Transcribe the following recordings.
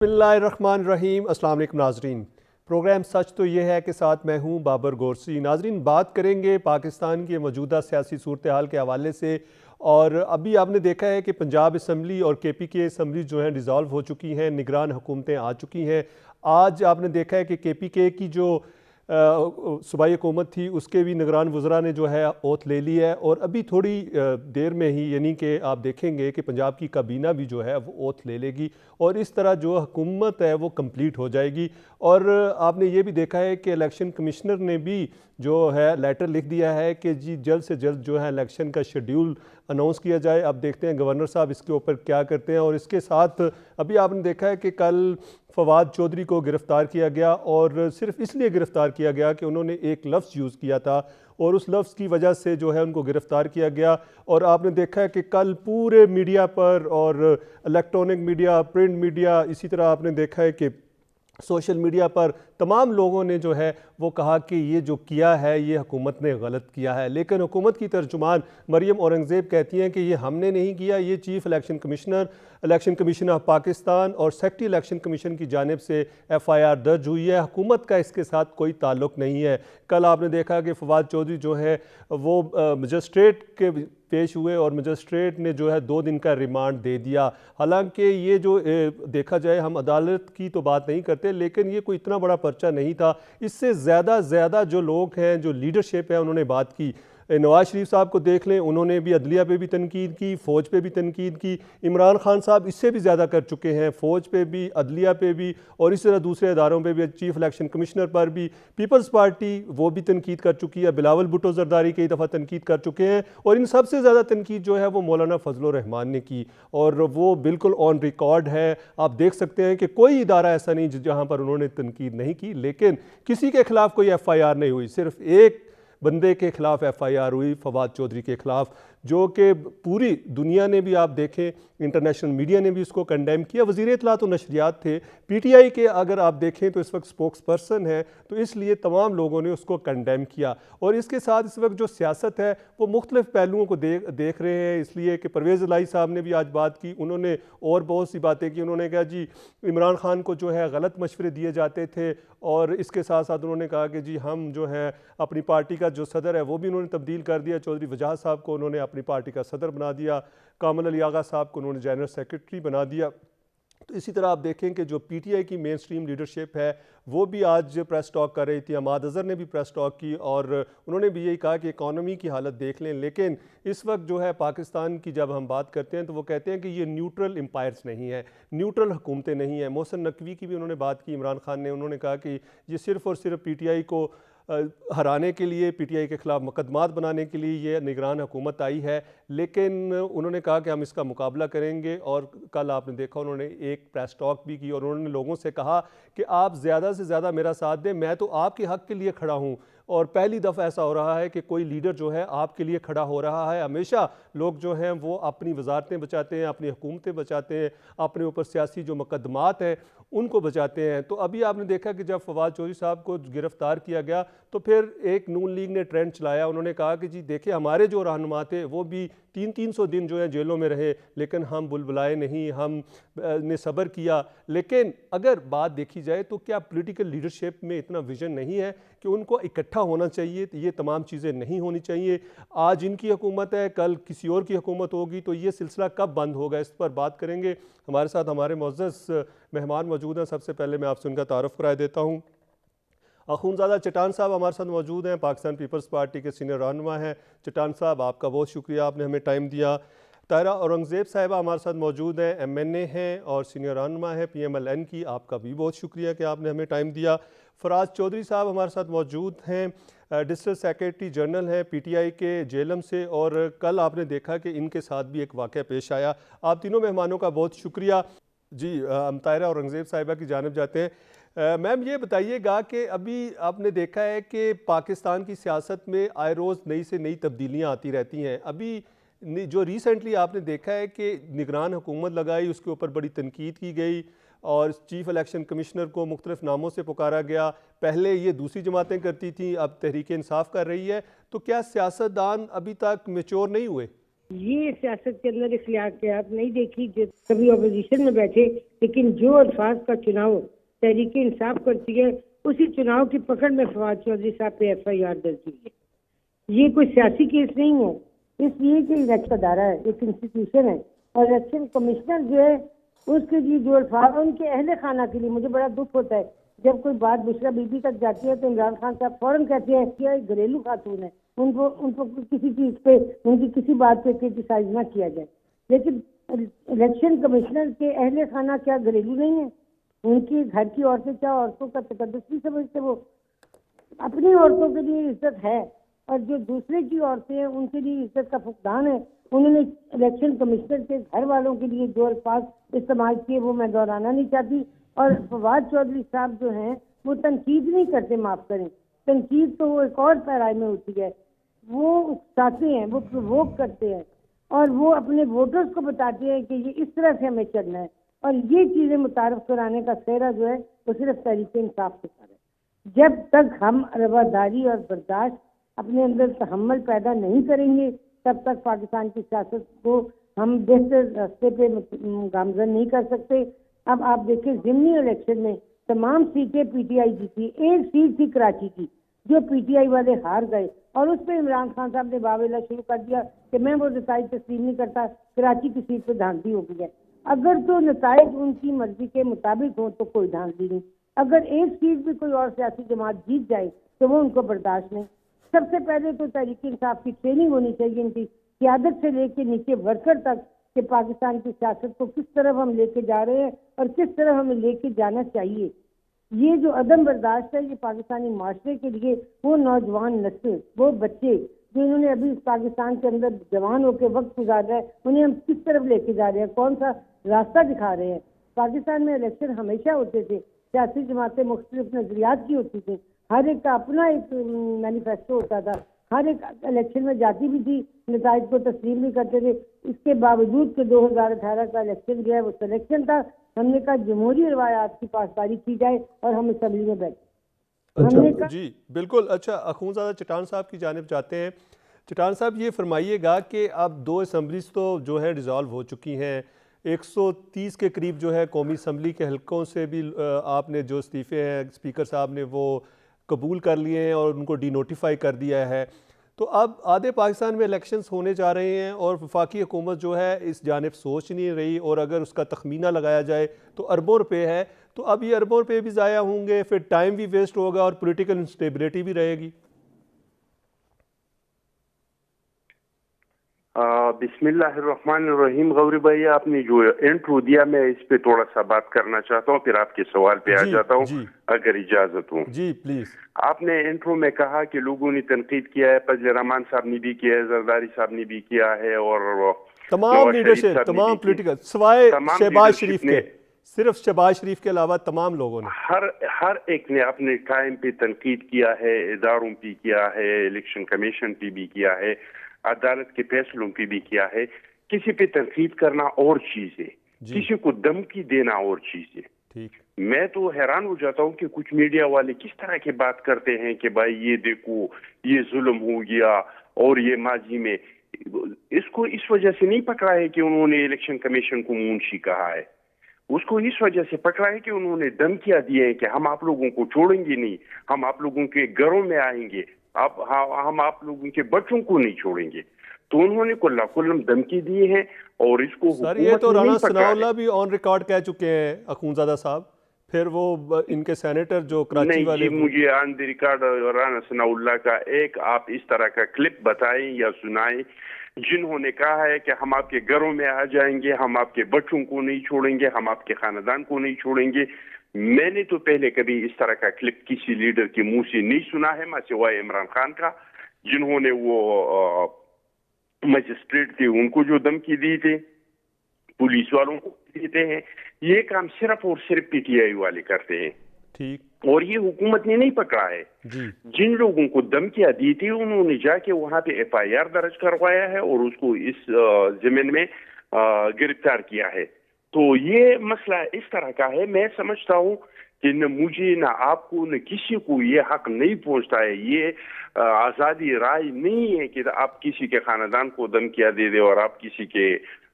بسم اللہ الرحمن الرحیم۔ السلام علیکم ناظرین، پروگرام سچ تو یہ ہے کہ ساتھ میں ہوں بابر گورسی۔ ناظرین، بات کریں گے پاکستان کے موجودہ سیاسی صورتحال کے حوالے سے، اور ابھی آپ نے دیکھا ہے کہ پنجاب اسمبلی اور کے پی کے اسمبلی جو ہیں ڈیزالو ہو چکی ہیں، نگران حکومتیں آ چکی ہیں۔ آج آپ نے دیکھا ہے کہ کے پی کے کی جو صوبائی حکومت تھی اس کے بھی نگران وزراء نے جو ہے اوتھ لے لی ہے، اور ابھی تھوڑی دیر میں ہی یعنی کہ آپ دیکھیں گے کہ پنجاب کی کابینہ بھی جو ہے وہ اوتھ لے لے گی، اور اس طرح جو حکومت ہے وہ کمپلیٹ ہو جائے گی۔ اور آپ نے یہ بھی دیکھا ہے کہ الیکشن کمشنر نے بھی جو ہے لیٹر لکھ دیا ہے کہ جی جلد سے جلد جو ہے الیکشن کا شیڈیول اناؤنس کیا جائے۔ اب دیکھتے ہیں گورنر صاحب اس کے اوپر کیا کرتے ہیں۔ اور اس کے ساتھ ابھی آپ نے دیکھا ہے کہ کل فواد چودھری کو گرفتار کیا گیا، اور صرف اس لیے گرفتار کیا گیا کہ انہوں نے ایک لفظ یوز کیا تھا، اور اس لفظ کی وجہ سے جو ہے ان کو گرفتار کیا گیا۔ اور آپ نے دیکھا ہے کہ کل پورے میڈیا پر، اور الیکٹرانک میڈیا، پرنٹ میڈیا، اسی طرح آپ نے دیکھا ہے کہ سوشل میڈیا پر تمام لوگوں نے جو ہے وہ کہا کہ یہ جو کیا ہے یہ حکومت نے غلط کیا ہے، لیکن حکومت کی ترجمان مریم اورنگزیب کہتی ہیں کہ یہ ہم نے نہیں کیا، یہ chief election commission of Pakistan اور سیکٹری الیکشن کمیشن کی جانب سے ایف آئی آر درج ہوئی ہے، حکومت کا اس کے ساتھ کوئی تعلق نہیں ہے۔ کل آپ نے دیکھا کہ فواد چودھری جو ہے وہ مجسٹریٹ کے پیش ہوئے، اور مجسٹریٹ نے جو ہے 2 دن کا ریمانڈ دے دیا۔ حالانکہ یہ جو دیکھا جائے، ہم عدالت کی تو بات نہیں کرتے، لیکن یہ کوئی اتنا بڑا پرچہ نہیں تھا۔ اس سے زیادہ جو لوگ ہیں، جو لیڈرشپ ہے، انہوں نے بات کی۔ نواز شریف صاحب کو دیکھ لیں، انہوں نے بھی عدلیہ پہ بھی تنقید کی، فوج پہ بھی تنقید کی۔ عمران خان صاحب اس سے بھی زیادہ کر چکے ہیں، فوج پہ بھی، عدلیہ پہ بھی، اور اس طرح دوسرے اداروں پہ بھی، چیف الیکشن کمشنر پر بھی۔ پیپلز پارٹی وہ بھی تنقید کر چکی ہے، بلاول بھٹو زرداری کئی دفعہ تنقید کر چکے ہیں، اور ان سب سے زیادہ تنقید جو ہے وہ مولانا فضل الرحمان نے کی، اور وہ بالکل آن ریکارڈ ہے۔ آپ دیکھ سکتے ہیں کہ کوئی ادارہ ایسا نہیں جہاں پر انہوں نے تنقید نہیں کی، لیکن کسی کے خلاف کوئی ایف آئی آر نہیں ہوئی، صرف ایک بندے کے خلاف ایف آئی آر ہوئی، فواد چودھری کے خلاف، جو کہ پوری دنیا نے بھی، آپ دیکھیں انٹرنیشنل میڈیا نے بھی اس کو کنڈیم کیا۔ وزیر اطلاعات و نشریات تھے پی ٹی آئی کے، اگر آپ دیکھیں تو اس وقت سپوکس پرسن ہے، تو اس لیے تمام لوگوں نے اس کو کنڈیم کیا۔ اور اس کے ساتھ اس وقت جو سیاست ہے وہ مختلف پہلوؤں کو دیکھ رہے ہیں، اس لیے کہ پرویز الہی صاحب نے بھی آج بات کی، انہوں نے اور بہت سی باتیں کی۔ انہوں نے کہا جی عمران خان کو جو ہے غلط مشورے دیے جاتے تھے، اور اس کے ساتھ ساتھ انہوں نے کہا کہ جی ہم جو ہے اپنی پارٹی کا جو صدر ہے وہ بھی انہوں نے تبدیل کر دیا، چودھری وجاہت صاحب کو انہوں نے اپنی پارٹی کا صدر بنا دیا، کامل علی آغا صاحب کو انہوں نے جنرل سیکرٹری بنا دیا۔ تو اسی طرح آپ دیکھیں کہ جو پی ٹی آئی کی مین سٹریم لیڈرشپ ہے وہ بھی آج پریس ٹاک کر رہی تھی، عماد اظہر نے بھی پریس ٹاک کی، اور انہوں نے بھی یہی کہا کہ اکانومی کی حالت دیکھ لیں، لیکن اس وقت جو ہے پاکستان کی جب ہم بات کرتے ہیں تو وہ کہتے ہیں کہ یہ نیوٹرل امپائرز نہیں ہے، نیوٹرل حکومتیں نہیں ہیں۔ محسن نقوی کی بھی انہوں نے بات کی، عمران خان نے، انہوں نے کہا کہ یہ صرف اور صرف پی ٹی آئی کو ہرانے کے لیے، پی ٹی آئی کے خلاف مقدمات بنانے کے لیے یہ نگران حکومت آئی ہے، لیکن انہوں نے کہا کہ ہم اس کا مقابلہ کریں گے۔ اور کل آپ نے دیکھا انہوں نے ایک پریس ٹاک بھی کی، اور انہوں نے لوگوں سے کہا کہ آپ زیادہ سے زیادہ میرا ساتھ دیں، میں تو آپ کے حق کے لیے کھڑا ہوں، اور پہلی دفعہ ایسا ہو رہا ہے کہ کوئی لیڈر جو ہے آپ کے لیے کھڑا ہو رہا ہے۔ ہمیشہ لوگ جو ہیں وہ اپنی وزارتیں بچاتے ہیں، اپنی حکومتیں بچاتے ہیں، اپنے اوپر سیاسی جو مقدمات ہیں ان کو بچاتے ہیں۔ تو ابھی آپ نے دیکھا کہ جب فواد چودھری صاحب کو گرفتار کیا گیا تو پھر ایک نون لیگ نے ٹرینڈ چلایا، انہوں نے کہا کہ جی دیکھیں ہمارے جو رہنما تھے وہ بھی 300 دن جو ہے جیلوں میں رہے، لیکن ہم بلبلائے نہیں، ہم نے صبر کیا۔ لیکن اگر بات دیکھی جائے تو کیا پولیٹیکل لیڈرشپ میں اتنا ویژن نہیں ہے کہ ان کو اکٹھا ہونا چاہیے؟ یہ تمام چیزیں نہیں ہونی چاہیے۔ آج ان کی حکومت ہے، کل کسی اور کی حکومت ہوگی، تو یہ سلسلہ کب بند ہوگا، اس پر بات کریں گے۔ ہمارے ساتھ ہمارے معزز مہمان موجود ہیں، سب سے پہلے میں آپ سے ان کا تعارف کرائے دیتا ہوں۔ اخونزادہ چٹان صاحب ہمارے ساتھ موجود ہیں، پاکستان پیپلز پارٹی کے سینئر رہنما ہیں۔ چٹان صاحب آپ کا بہت شکریہ، آپ نے ہمیں ٹائم دیا۔ طاہرہ اورنگزیب صاحبہ ہمارے ساتھ موجود ہیں، ایم این اے ہیں اور سینئر رہنما ہیں پی ایم ایل این کی، آپ کا بھی بہت شکریہ کہ آپ نے ہمیں ٹائم دیا۔ فراز چودھری صاحب ہمارے ساتھ موجود ہیں، ڈسٹرکٹ سیکرٹری جنرل ہیں پی ٹی آئی کے جیلم سے، اور کل آپ نے دیکھا کہ ان کے ساتھ بھی ایک واقعہ پیش آیا۔ آپ تینوں مہمانوں کا بہت شکریہ۔ جی ہم طاہرہ اورنگزیب صاحبہ کی جانب جاتے ہیں۔ میم یہ بتائیے گا کہ ابھی آپ نے دیکھا ہے کہ پاکستان کی سیاست میں آئے روز نئی سے نئی تبدیلیاں آتی رہتی ہیں۔ ابھی جو ریسنٹلی آپ نے دیکھا ہے کہ نگران حکومت لگائی، اس کے اوپر بڑی تنقید کی گئی، اور چیف الیکشن کمشنر کو مختلف ناموں سے پکارا گیا۔ پہلے یہ دوسری جماعتیں کرتی تھیں، اب تحریک انصاف کر رہی ہے۔ تو کیا سیاستدان ابھی تک میچور نہیں ہوئے؟ یہ سیاست کے اندر اخلاقیات نہیں دیکھی جو کبھی اپوزیشن میں بیٹھے، لیکن جو الفاظ کا چناؤ تحریک انصاف کرتی ہے اسی چناؤ کی پکڑ میں فواد چودھری صاحب پہ ایف آئی آر درج ہوئی ہے۔ یہ کوئی سیاسی کیس نہیں ہے، اس لیے کہ الیکشن کا ادارہ ہے، ایک انسٹیٹیوشن ہے، اور الیکشن کمشنر جو ہے اس کے لیے جو الفاظ ان کے اہل خانہ کے لیے مجھے بڑا دکھ ہوتا ہے جب کوئی بات بشرا بی بی تک جاتی ہے تو عمران خان صاحب فوراً کہتے ہیں کہ یہ گھریلو خاتون ہے، ان کو کسی چیز پہ ان کی کسی بات پہ کرٹیسائز نہ کیا جائے۔ لیکن الیکشن کمشنر کے اہل خانہ کیا گھریلو نہیں ہے؟ ان کی گھر کی عورتیں کیا عورتوں کا تقدس نہیں سمجھتے؟ وہ اپنی عورتوں کے لیے عزت ہے، اور جو دوسرے کی عورتیں ہیں ان کے لیے عزت کا فقدان ہے۔ انہوں نے الیکشن کمشنر کے گھر والوں کے لیے جو الفاظ استعمال کیے وہ میں دہرانا نہیں چاہتی، اور فواد چودھری صاحب جو ہیں وہ تنقید نہیں کرتے، معاف کریں، تنقید تو وہ ایک اور پیرائے میں ہوتی ہے، وہ اکساتے ہیں، وہ پرووک کرتے ہیں، اور وہ اپنے ووٹرز کو بتاتے ہیں کہ یہ اس طرح سے ہمیں چلنا ہے، اور یہ چیزیں متعارف کرانے کا سہرا جو ہے وہ صرف تحریک انصاف کے ساتھ ہے۔ جب تک ہم رواداری اور برداشت اپنے اندر تحمل پیدا نہیں کریں گے تب تک پاکستان کی سیاست کو ہم بہتر راستے پہ گامزن نہیں کر سکتے۔ اب آپ دیکھیں ضمنی الیکشن میں تمام سیٹیں پی ٹی آئی جیتی، ایک سیٹ تھی کراچی کی جو پی ٹی آئی والے ہار گئے، اور اس پہ عمران خان صاحب نے واویلا شروع کر دیا کہ میں وہ نتائج تسلیم نہیں کرتا، کراچی کی سیٹ پہ دھاندلی ہو گئی ہے۔ اگر تو نتائج ان کی مرضی کے مطابق ہوں تو کوئی دھاندلی نہیں، اگر ایک سیٹ بھی کوئی اور سیاسی جماعت جیت جائے تو وہ ان کو برداشت نہیں۔ سب سے پہلے تو تحریک انصاف کی ٹریننگ ہونی چاہیے، ان کی قیادت سے لے کے نیچے ورکر تک، کہ پاکستان کی سیاست کو کس طرف ہم لے کے جا رہے ہیں اور کس طرح ہمیں لے کے جانا چاہیے۔ یہ جو عدم برداشت ہے یہ پاکستانی معاشرے کے لیے، وہ نوجوان نسل، وہ بچے جو انہوں نے ابھی اس پاکستان کے اندر جوان ہو کے وقت گزارا ہے، انہیں ہم کس طرف لے کے جا رہے ہیں، کون سا راستہ دکھا رہے ہیں۔ پاکستان میں الیکشن ہمیشہ ہوتے تھے، سیاسی جماعتیں مختلف نظریات کی ہوتی تھیں، ہر ایک کا اپنا ایک مینیفیسٹو ہوتا تھا، ہر ایک الیکشن میں جاتی بھی تھی، نتائج کو تسلیم نہیں کرتے تھے۔ اس کے باوجود کہ 2018 کا الیکشن جو ہے وہ سلیکشن تھا، ہم نے کہا جمہوری روایات کی پاسداری کی جائے اور ہم اسمبلی میں بیٹھے۔ ہم نے کہا جی بالکل۔ اچھا، اخونزادہ چٹان صاحب کی جانب جاتے ہیں۔ چٹان صاحب یہ فرمائیے گا کہ اب 2 اسمبلیز تو جو ہے ڈیزالو ہو چکی ہیں، 130 کے قریب جو ہے قومی اسمبلی کے حلقوں سے بھی آپ نے جو استعفے ہیں اسپیکر صاحب نے وہ قبول کر لیے ہیں اور ان کو ڈی نوٹیفائی کر دیا ہے، تو اب آدھے پاکستان میں الیکشنز ہونے جا رہے ہیں اور وفاقی حکومت جو ہے اس جانب سوچ نہیں رہی، اور اگر اس کا تخمینہ لگایا جائے تو اربوں روپے ہے، تو اب یہ اربوں روپے بھی ضائع ہوں گے، پھر ٹائم بھی ویسٹ ہوگا اور پولیٹیکل انسٹیبلٹی بھی رہے گی۔ بسم اللہ الرحمن الرحیم۔ غوری بھائی، آپ نے جو انٹرو دیا میں اس پہ تھوڑا سا بات کرنا چاہتا ہوں، پھر آپ کے سوال پہ آ جاتا ہوں اگر اجازت ہو۔ جی پلیز۔ آپ نے انٹرو میں کہا کہ لوگوں نے تنقید کیا ہے، فضل الرحمان صاحب نے بھی کیا ہے، زرداری صاحب نے بھی کیا ہے، اور تمام لیڈرشپ، تمام پولیٹیکل، سوائے شہباز شریف کے، صرف شہباز شریف کے علاوہ تمام لوگوں نے، ہر ایک نے اپنے ٹائم پہ تنقید کیا ہے، اداروں پہ کیا ہے، الیکشن کمیشن پہ بھی کیا ہے، عدالت کے فیصلوں پہ بھی کیا ہے۔ کسی پہ تنقید کرنا اور چیز ہے، کسی کو دھمکی دینا اور چیز ہے۔ میں تو حیران ہو جاتا ہوں کہ کچھ میڈیا والے کس طرح کی بات کرتے ہیں کہ بھائی یہ دیکھو یہ ظلم ہو گیا، اور یہ ماضی میں اس کو اس وجہ سے نہیں پکڑا ہے کہ انہوں نے الیکشن کمیشن کو منشی کہا ہے، اس کو اس وجہ سے پکڑا ہے کہ انہوں نے دھمکیاں دی ہیں کہ ہم آپ لوگوں کو چھوڑیں گے نہیں، ہم آپ لوگوں کے گھروں میں آئیں گے، ہم آپ لوگوں کے بچوں کو نہیں چھوڑیں گے۔ تو انہوں نے کلا کلم دھمکی دی ہے، اور اس کو سر یہ تو رانا ثناء اللہ بھی آن ریکارڈ کہہ چکے ہیں اخونزادہ صاحب، پھر وہ ان کے سینیٹر جو کراچی والے، نہیں جی، مجھے آن دی ریکارڈ رانا ثناء اللہ کا ایک آپ اس طرح کا کلپ بتائیں یا سنائیں جنہوں نے کہا ہے کہ ہم آپ کے گھروں میں آ جائیں گے، ہم آپ کے بچوں کو نہیں چھوڑیں گے، ہم آپ کے خاندان کو نہیں چھوڑیں گے۔ میں نے تو پہلے کبھی اس طرح کا کلپ کسی لیڈر کے منہ سے نہیں سنا ہے، سوائے عمران خان کا، جنہوں نے وہ مجسٹریٹ تھے ان کو جو دھمکی دی تھی، پولیس والوں کو دیتے ہیں۔ یہ کام صرف اور صرف پی ٹی آئی والے کرتے ہیں، ٹھیک، اور یہ حکومت نے نہیں پکڑا ہے۔ جن لوگوں کو دھمکیاں دی تھی انہوں نے جا کے وہاں پہ ایف آئی آر درج کروایا ہے اور اس کو اس ضمن میں گرفتار کیا ہے۔ تو یہ مسئلہ اس طرح کا ہے، میں سمجھتا ہوں کہ نہ مجھے نہ آپ کو نہ کسی کو یہ حق نہیں پہنچتا ہے. یہ آزادی رائے نہیں ہے کہ آپ کسی کے خاندان کو دھمکیاں دے دیں اور آپ کسی کے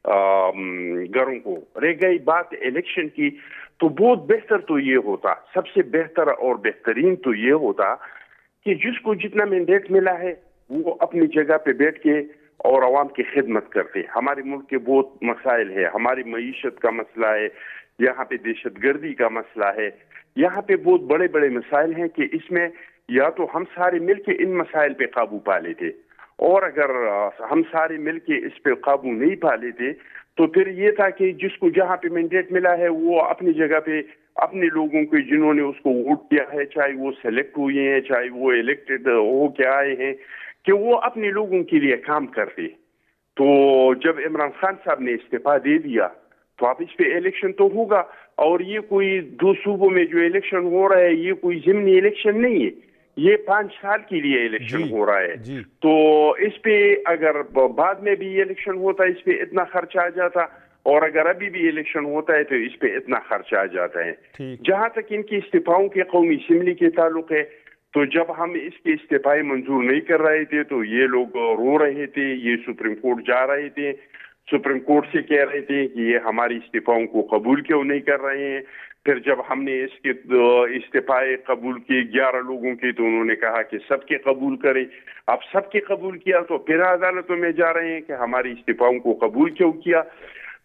گھروں کو. رہ گئی بات الیکشن کی تو بہت بہتر تو یہ ہوتا, سب سے بہتر اور بہترین تو یہ ہوتا کہ جس کو جتنا مینڈیٹ ملا ہے وہ اپنی جگہ پہ بیٹھ کے اور عوام کی خدمت کرتے. ہمارے ملک کے بہت مسائل ہے, ہماری معیشت کا مسئلہ ہے, یہاں پہ دہشت گردی کا مسئلہ ہے, یہاں پہ بہت بڑے بڑے مسائل ہیں کہ اس میں یا تو ہم سارے مل کے ان مسائل پہ قابو پا لیتے, اور اگر ہم سارے مل کے اس پہ قابو نہیں پا لیتے تو پھر یہ تھا کہ جس کو جہاں پہ مینڈیٹ ملا ہے وہ اپنی جگہ پہ اپنے لوگوں کو جنہوں نے اس کو ووٹ کیا ہے, چاہے وہ سلیکٹ ہوئے ہیں چاہے وہ الیکٹڈ ہو کے آئے ہیں, کہ وہ اپنے لوگوں کے لیے کام کرتے. تو جب عمران خان صاحب نے استعفیٰ دے دیا تو اب اس پہ الیکشن تو ہوگا, اور یہ کوئی 2 صوبوں میں جو الیکشن ہو رہا ہے یہ کوئی ضمنی الیکشن نہیں ہے, یہ 5 سال کے لیے الیکشن ہو رہا ہے. تو اس پہ اگر بعد میں بھی الیکشن ہوتا اس پہ اتنا خرچ آ جاتا, اور اگر ابھی بھی الیکشن ہوتا ہے تو اس پہ اتنا خرچ آ جاتا ہے. جہاں تک ان کی استعفاؤں کے قومی اسمبلی کے تعلق ہے تو جب ہم اس کے استعفائی منظور نہیں کر رہے تھے تو یہ لوگ رو رہے تھے, یہ سپریم کورٹ جا رہے تھے, سپریم کورٹ سے کہہ رہے تھے کہ یہ ہماری استعفاؤں کو قبول کیوں نہیں کر رہے ہیں. پھر جب ہم نے اس کے استعفائے قبول کیے 11 لوگوں کے تو انہوں نے کہا کہ سب کے قبول کریں. اب سب کے قبول کیا تو پھر عدالتوں میں جا رہے ہیں کہ ہماری استعفاؤں کو قبول کیوں کیا.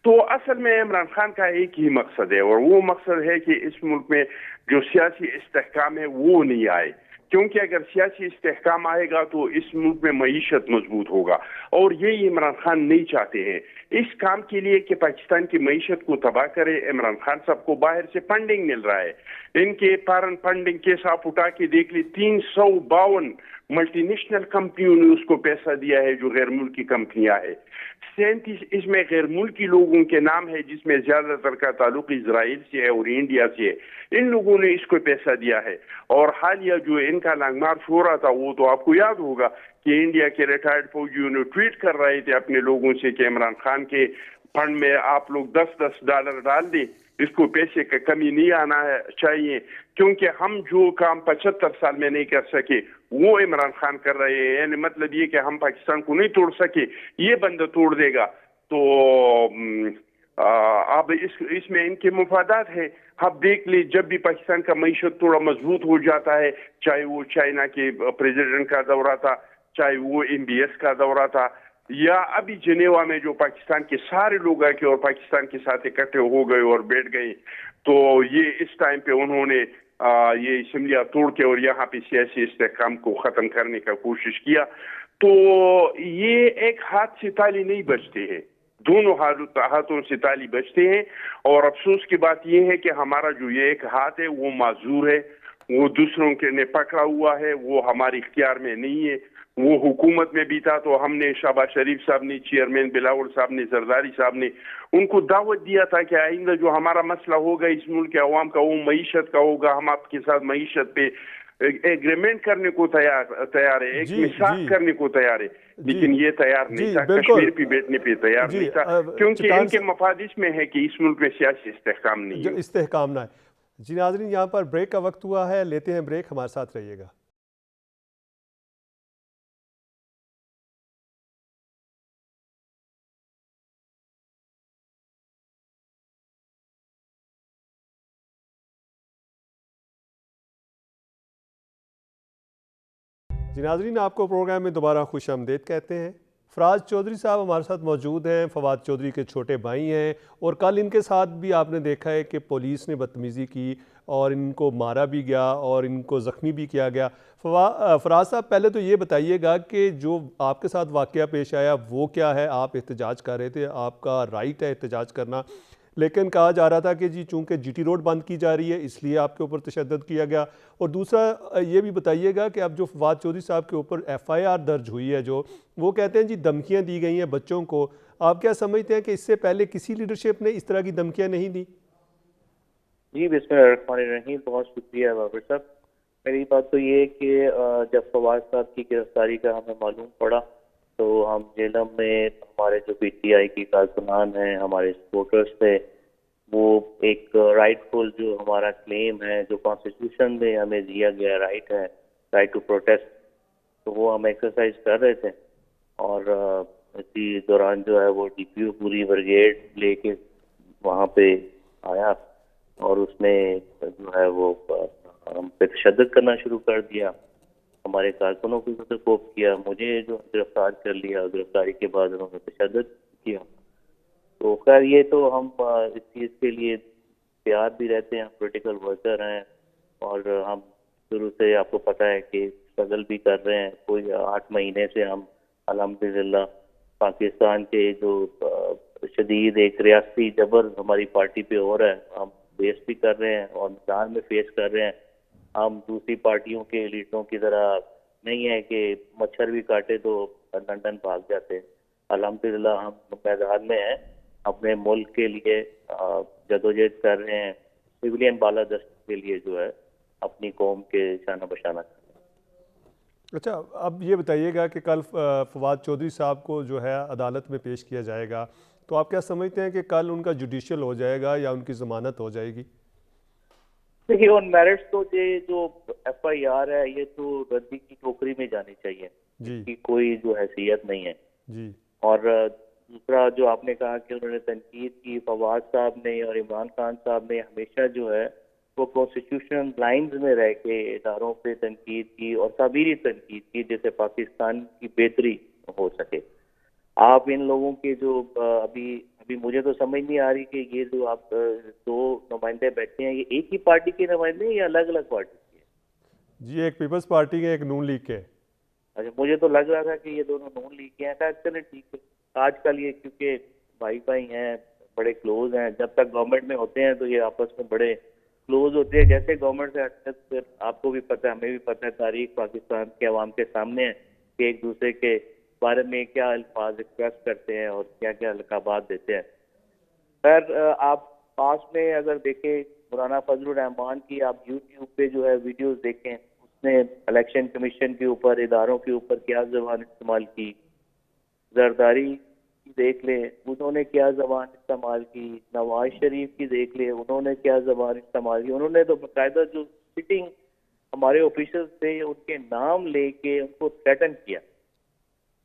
تو اصل میں عمران خان کا ایک ہی مقصد ہے, اور وہ مقصد ہے کہ اس ملک میں جو سیاسی استحکام ہے وہ نہیں آئے, کیونکہ اگر سیاسی استحکام آئے گا تو اس ملک میں معیشت مضبوط ہوگا, اور یہی عمران خان نہیں چاہتے ہیں. اس کام کے لیے کہ پاکستان کی معیشت کو تباہ کرے, عمران خان صاحب کو باہر سے فنڈنگ مل رہا ہے. ان کے فارن فنڈنگ کیس آپ اٹھا کے دیکھ لی, 352 ملٹی نیشنل کمپنیوں نے اس کو پیسہ دیا ہے جو غیر ملکی کمپنیاں ہیں. 37 اس میں غیر ملکی لوگوں کے نام ہے جس میں زیادہ تر کا تعلق اسرائیل سے ہے اور انڈیا سے ہے. ان لوگوں نے اس کو پیسہ دیا ہے. اور حالیہ جو ان کا لانگ مارچ ہو رہا تھا وہ تو آپ کو یاد ہوگا کہ انڈیا کے ریٹائرڈ فوجیوں نے ٹویٹ کر رہے تھے اپنے لوگوں سے کہ عمران خان کے فنڈ میں آپ لوگ $10 ڈال دیں, اس کو پیسے کا کمی نہیں آنا چاہیے, کیونکہ ہم جو کام 75 سال میں نہیں کر سکے وہ عمران خان کر رہے ہیں. یعنی مطلب یہ کہ ہم پاکستان کو نہیں توڑ سکے, یہ بندہ توڑ دے گا. تو اب اس میں ان کے مفادات ہیں. اب دیکھ لی جب بھی پاکستان کا معیشت تھوڑا مضبوط ہو جاتا ہے, چاہے وہ چائنا کے پریزیڈنٹ کا دورہ تھا, چاہے وہ MBS کا دورہ تھا, یا ابھی جنیوا میں جو پاکستان کے سارے لوگ آئے کہ اور پاکستان کے ساتھ اکٹھے ہو گئے اور بیٹھ گئے, تو یہ اس ٹائم پہ انہوں نے یہ اسمبلیاں توڑ کے اور یہاں پہ سیاسی استحکام کو ختم کرنے کا کوشش کیا. تو یہ ایک ہاتھ سے تالی نہیں بجتے ہیں, دونوں ہاتھوں سے تالی بجتے ہیں. اور افسوس کی بات یہ ہے کہ ہمارا جو یہ ایک ہاتھ ہے وہ معذور ہے, وہ دوسروں کے نے پکڑا ہوا ہے, وہ ہمارے اختیار میں نہیں ہے. وہ حکومت میں بھی تھا تو ہم نے شہباز شریف صاحب نے, چیئرمین بلاول صاحب نے, زرداری صاحب نے ان کو دعوت دیا تھا کہ آئندہ جو ہمارا مسئلہ ہوگا اس ملک کے عوام کا وہ معیشت کا ہوگا, ہم آپ کے ساتھ معیشت پہ ایگریمنٹ کرنے کو تیار ہے, ایک مساق کرنے کو تیار ہے. لیکن یہ تیار نہیں تھا, کشمیر پہ بیٹھنے پہ تیار نہیں تھا, کیونکہ ان کے مفاد اس میں ہے کہ اس ملک میں سیاسی استحکام نہیں ہے, استحکام نہ ہے. جی ناظرین, یہاں پر بریک کا وقت ہوا ہے, لیتے ہیں بریک, ہمارے ساتھ رہیے گا. جی ناظرین, آپ کو پروگرام میں دوبارہ خوش آمدید کہتے ہیں. فراز چودھری صاحب ہمارے ساتھ موجود ہیں, فواد چودھری کے چھوٹے بھائی ہیں, اور کل ان کے ساتھ بھی آپ نے دیکھا ہے کہ پولیس نے بدتمیزی کی اور ان کو مارا بھی گیا اور ان کو زخمی بھی کیا گیا. فراز صاحب, پہلے تو یہ بتائیے گا کہ جو آپ کے ساتھ واقعہ پیش آیا وہ کیا ہے؟ آپ احتجاج کر رہے تھے, آپ کا رائٹ ہے احتجاج کرنا, لیکن کہا جا رہا تھا کہ جی چونکہ GT روڈ بند کی جا رہی ہے اس لیے آپ کے اوپر تشدد کیا گیا. اور دوسرا یہ بھی بتائیے گا کہ اب جو فواد چودھری صاحب کے اوپر FIR درج ہوئی ہے, جو وہ کہتے ہیں جی دھمکیاں دی گئی ہیں بچوں کو, آپ کیا سمجھتے ہیں کہ اس سے پہلے کسی لیڈرشپ نے اس طرح کی دھمکیاں نہیں دی؟ جی بسم اللہ الرحمن الرحیم, بہت شکریہ بابر صاحب. میری بات تو یہ ہے کہ جب فواد صاحب کی گرفتاری کا ہمیں معلوم پڑا تو ہم جیلم میں ہمارے جو PTI کی کارکنان ہیں, ہمارے سپورٹرز تھے, وہ ایک رائٹفل جو ہمارا کلیم ہے، جو کانسٹیٹیوشن میں ہمیں دیا گیا رائٹ ہے، رائٹ ٹو پروٹیسٹ، تو وہ ہم ایکسرسائز کر رہے تھے. اور اسی دوران جو ہے وہ ڈی پی او پوری بریگیڈ لے کے وہاں پہ آیا اور اس نے جو ہے وہ ہم پہ تشدد کرنا شروع کر دیا. ہمارے کارکنوں کو سرکوب کیا، مجھے جو گرفتار کر لیا، گرفتاری کے بعد انہوں نے تشدد کیا. تو خیر یہ تو ہم اس چیز کے لیے تیار بھی رہتے ہیں، پولیٹیکل ورکر ہیں، اور ہم شروع سے آپ کو پتہ ہے کہ اسٹرگل بھی کر رہے ہیں. کوئی 8 مہینے سے ہم الحمدللہ پاکستان کے جو شدید ایک ریاستی جبر ہماری پارٹی پہ ہو رہا ہے، ہم فیس بھی کر رہے ہیں اور میدان میں فیس کر رہے ہیں. ہم دوسری پارٹیوں کے لیڈروں کی طرح نہیں ہے کہ مچھر بھی کاٹے تو لندن بھاگ جاتے. الحمدللہ ہم میدان میں ہیں، اپنے ملک کے لیے جدوجہد کر رہے ہیں، سویلین بالادستی کے لیے جو ہے اپنی قوم کے شانہ بشانہ. اچھا، اب یہ بتائیے گا کہ کل فواد چودھری صاحب کو جو ہے عدالت میں پیش کیا جائے گا، تو آپ کیا سمجھتے ہیں کہ کل ان کا جوڈیشل ہو جائے گا یا ان کی ضمانت ہو جائے گی؟ دیکھیے آن میرٹس تو یہ جو ایف آئی آر ہے یہ تو ردی کی ٹوکری میں جانی چاہیے، اس کی کوئی جو حیثیت نہیں ہے. جی. اور دوسرا جو آپ نے کہا کہ انہوں نے تنقید کی، فواد صاحب نے اور عمران خان صاحب نے ہمیشہ جو ہے وہ کانسٹیٹیوشن لائنز میں رہ کے اداروں پہ تنقید کی اور تعبیری تنقید کی جیسے پاکستان کی بہتری ہو سکے. آپ ان لوگوں کے جو ابھی مجھے تو سمجھ نہیں آ رہی کہ یہ جو آپ 2 نمائندے بیٹھے ہیں یہ ایک ہی پارٹی کے نمائندے ہیں یا الگ الگ پارٹی کے ہیں؟ جی، ایک پیپلز پارٹی کے، ایک نون لیگ کے. اچھا، مجھے تو لگ رہا تھا کہ یہ دونوں نون لیگ کے ہیں. چلیں ٹھیک ہے. آج کل یہ کیونکہ بھائی بھائی ہیں، بڑے کلوز ہیں، جب تک گورنمنٹ میں ہوتے ہیں تو یہ آپس میں بڑے کلوز ہوتے ہیں. جیسے گورنمنٹ سے ہٹتے پھر آپ کو بھی پتہ ہے، ہمیں بھی پتہ ہے، تاریخ پاکستان کے عوام کے سامنے ہے کہ ایک دوسرے کے بارے میں کیا الفاظ ایکسپریس کرتے ہیں اور کیا کیا لقبات دیتے ہیں. خیر آپ پاس میں اگر دیکھیں مولانا فضل الرحمان کی، آپ یوٹیوب پہ جو ہے ویڈیوز دیکھیں، اس نے الیکشن کمیشن کے اوپر، اداروں کے اوپر کیا زبان استعمال کی. زرداری کی دیکھ لیں، انہوں نے کیا زبان استعمال کی. نواز شریف کی دیکھ لیں، انہوں نے کیا زبان استعمال کی. انہوں نے تو باقاعدہ جو سٹنگ ہمارے آفیشل تھے ان کے نام لے کے ان کو تھریٹن کیا.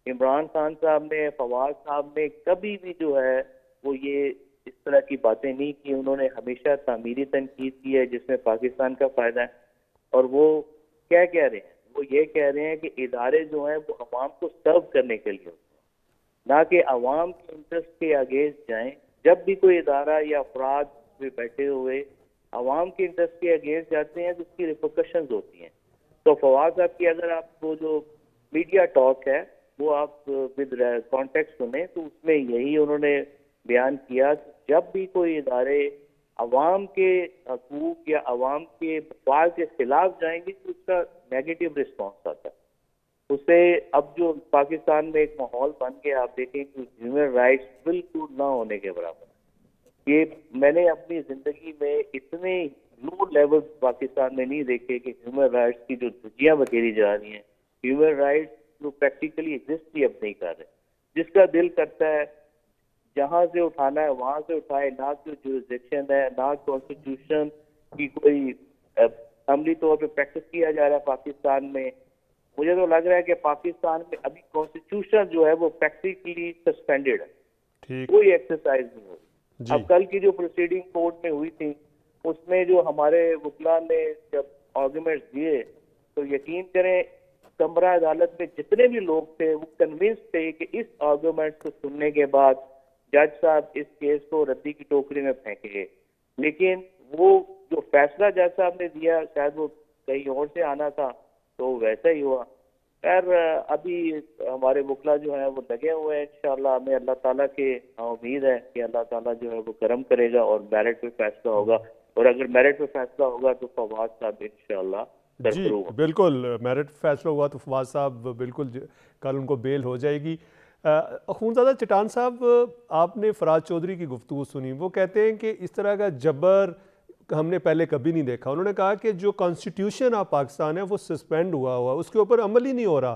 عمران خان صاحب نے، فواد صاحب نے کبھی بھی جو ہے وہ یہ اس طرح کی باتیں نہیں کی. انہوں نے ہمیشہ تعمیری تنقید کی ہے جس میں پاکستان کا فائدہ ہے. اور وہ کیا کہہ رہے ہیں؟ وہ یہ کہہ رہے ہیں کہ ادارے جو ہیں وہ عوام کو سرو کرنے کے لیے ہوتے ہیں، نہ کہ عوام کے انٹرسٹ کے اگینسٹ جائیں. جب بھی کوئی ادارہ یا افراد میں بیٹھے ہوئے عوام کے انٹرسٹ کے اگینسٹ جاتے ہیں تو اس کی ریپرکشنز ہوتی ہیں. تو فواد صاحب کی اگر آپ کو جو میڈیا ٹاک ہے وہ آپ ود کانٹیکسٹ سنیں تو اس میں یہی انہوں نے بیان کیا کہ جب بھی کوئی ادارے عوام کے حقوق یا عوام کے مفاد کے خلاف جائیں گے تو اس کا نیگیٹو رسپانس آتا ہے. اس سے اب جو پاکستان میں ایک ماحول بن گیا، آپ دیکھیں کہ ہیومن رائٹس بالکل نہ ہونے کے برابر. یہ میں نے اپنی زندگی میں اتنے لو لیول پاکستان میں نہیں دیکھے کہ ہیومن رائٹس کی جو دھجیاں بکھیری جا رہی ہیں، ہیومن رائٹس جو پریکٹیکلی ایگزسٹ ہی اب نہیں کر رہے. جس کا دل کرتا ہے جہاں سے اٹھانا ہے وہاں سے اٹھائے، نہ کوئی جورسڈکشن ہے، نہ کانسٹیٹیوشن کی کوئی عملی طور پہ پریکٹس کیا جا رہا ہے پاکستان میں. مجھے تو لگ رہا ہے کہ پاکستان میں ابھی کانسٹیٹیوشن جو ہے وہ پریکٹیکلی سسپینڈیڈ ہے، کوئی ایکسرسائز نہیں ہوئی. اب کل کی جو پروسیڈنگ کورٹ میں ہوئی تھی اس میں جو ہمارے وکلا نے جب آرگومنٹس دیے تو یقین کریں کمرہ عدالت میں جتنے بھی لوگ تھے وہ کنونس تھے کہ اس آرگومنٹ کو سننے کے بعد جج صاحب اس کیس کو ردی کی ٹوکری میں پھینکیں گے. لیکن وہ جو فیصلہ جج صاحب نے دیا شاید وہ کہیں اور سے آنا تھا تو ویسا ہی ہوا. خیر ابھی ہمارے وکلا جو ہیں وہ لگے ہوئے ہیں. انشاءاللہ ہمیں اللہ تعالیٰ کے امید ہے کہ اللہ تعالیٰ جو ہے وہ کرم کرے گا اور میرٹ پہ فیصلہ ہوگا. اور اگر میرٹ پہ فیصلہ ہوگا تو فواد صاحب انشاءاللہ جی بالکل میرٹ فیصلہ ہوا تو فواد صاحب بالکل کل ان کو بیل ہو جائے گی. اخونزادہ چٹان صاحب، آپ نے فواد چودھری کی گفتگو سنی، وہ کہتے ہیں کہ اس طرح کا جبر ہم نے پہلے کبھی نہیں دیکھا. انہوں نے کہا کہ جو کانسٹیٹیوشن آف پاکستان ہے وہ سسپینڈ ہوا اس کے اوپر عمل ہی نہیں ہو رہا.